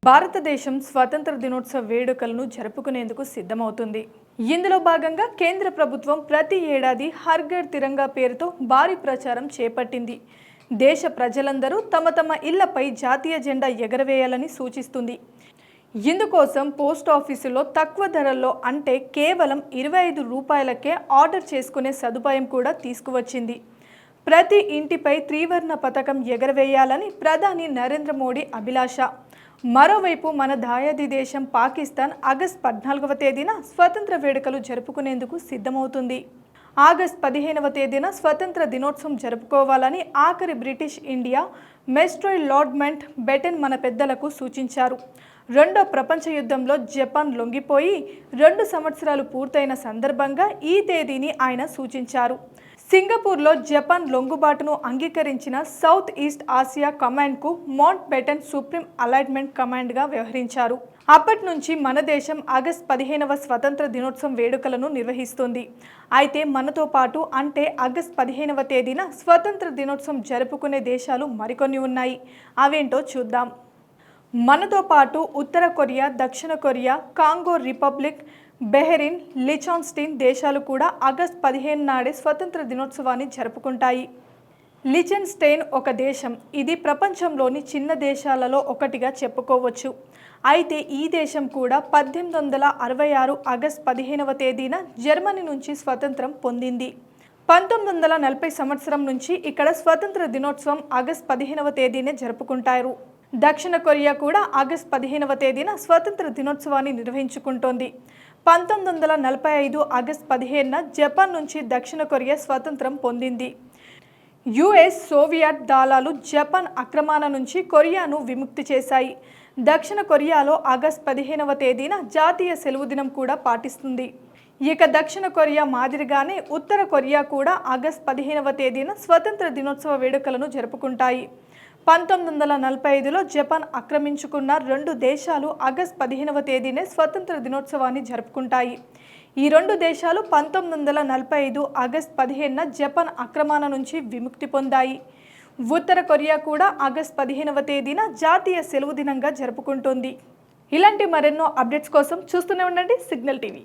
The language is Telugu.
భారతదేశం స్వాతంత్ర దినోత్సవ వేడుకలను జరుపుకునేందుకు సిద్ధమవుతుంది. ఇందులో భాగంగా కేంద్ర ప్రభుత్వం ప్రతి ఏడాది హర్ ఘర్ తిరంగా పేరుతో భారీ ప్రచారం చేపట్టింది. దేశ ప్రజలందరూ తమ తమ ఇళ్లపై జాతీయ జెండా ఎగరవేయాలని సూచిస్తుంది. ఇందుకోసం పోస్ట్ ఆఫీసులో తక్కువ ధరల్లో అంటే కేవలం 25 రూపాయలకే ఆర్డర్ చేసుకునే సదుపాయం కూడా తీసుకువచ్చింది. ప్రతి ఇంటిపై త్రివర్ణ పతాకం ఎగరవేయాలని ప్రధాని నరేంద్ర మోడీ అభిలాష. మరోవైపు మన దాయాది దేశం పాకిస్తాన్ ఆగస్టు 14వ తేదీన స్వతంత్ర వేడుకలు జరుపుకునేందుకు సిద్ధమవుతుంది. ఆగస్టు 15వ తేదీన స్వతంత్ర దినోత్సవం జరుపుకోవాలని ఆఖరి బ్రిటిష్ ఇండియా మెస్ట్రోయ్ లార్డ్ మౌంట్ బెటన్ మన పెద్దలకు సూచించారు. రెండో ప్రపంచ యుద్ధంలో జపాన్ లొంగిపోయి 2 సంవత్సరాలు పూర్తయిన సందర్భంగా ఈ తేదీని ఆయన సూచించారు. సింగపూర్లో జపాన్ లొంగుబాటును అంగీకరించిన సౌత్ ఈస్ట్ ఆసియా కమాండ్కు మౌంట్ బెటన్ సుప్రీం అలైన్మెంట్ కమాండ్గా వ్యవహరించారు. అప్పటి నుంచి మన దేశం ఆగస్టు 15వ స్వతంత్ర దినోత్సవం వేడుకలను నిర్వహిస్తుంది. అయితే మనతో పాటు అంటే ఆగస్టు 15వ తేదీన స్వతంత్ర దినోత్సవం జరుపుకునే దేశాలు మరికొన్ని ఉన్నాయి. అవేంటో చూద్దాం. మనతో పాటు ఉత్తర కొరియా, దక్షిణ కొరియా, కాంగో రిపబ్లిక్, బెహ్రెయిన్, లిచెన్స్టైన్ దేశాలు కూడా ఆగస్టు 15 నాడే స్వతంత్ర దినోత్సవాన్ని జరుపుకుంటాయి. లిచెన్స్టైన్ ఒక దేశం. ఇది ప్రపంచంలోని చిన్న దేశాలలో ఒకటిగా చెప్పుకోవచ్చు. అయితే ఈ దేశం కూడా 1866 ఆగస్టు 15వ తేదీన జర్మనీ నుంచి స్వతంత్రం పొందింది. 1940 సంవత్సరం నుంచి ఇక్కడ స్వతంత్ర దినోత్సవం ఆగస్టు 15వ తేదీనే జరుపుకుంటారు. దక్షిణ కొరియా కూడా ఆగస్టు 15వ తేదీన స్వతంత్ర దినోత్సవాన్ని నిర్వహించుకుంటోంది. 1945 ఆగస్టు 15న జపాన్ నుంచి దక్షిణ కొరియా స్వతంత్రం పొందింది. యుఎస్, సోవియట్ దళాలు జపాన్ ఆక్రమణ నుంచి కొరియాను విముక్తి చేశాయి. దక్షిణ కొరియాలో ఆగస్టు 15వ తేదీన జాతీయ సెలవు దినం కూడా పాటిస్తుంది. ఇక దక్షిణ కొరియా మాదిరిగానే ఉత్తర కొరియా కూడా ఆగస్టు 15వ తేదీన స్వతంత్ర దినోత్సవ వేడుకలను జరుపుకుంటాయి. 1945లో జపాన్ ఆక్రమించుకున్న 2 దేశాలు ఆగస్టు 15వ తేదీనే స్వతంత్ర దినోత్సవాన్ని జరుపుకుంటాయి. ఈ 2 దేశాలు 1945 ఆగస్టు 15న జపాన్ ఆక్రమణ నుంచి విముక్తి పొందాయి. ఉత్తర కొరియా కూడా ఆగస్టు 15వ తేదీన జాతీయ సెలవు దినంగా జరుపుకుంటుంది. ఇలాంటి మరెన్నో అప్డేట్స్ కోసం చూస్తూనే ఉండండి సిగ్నల్ టీవీ.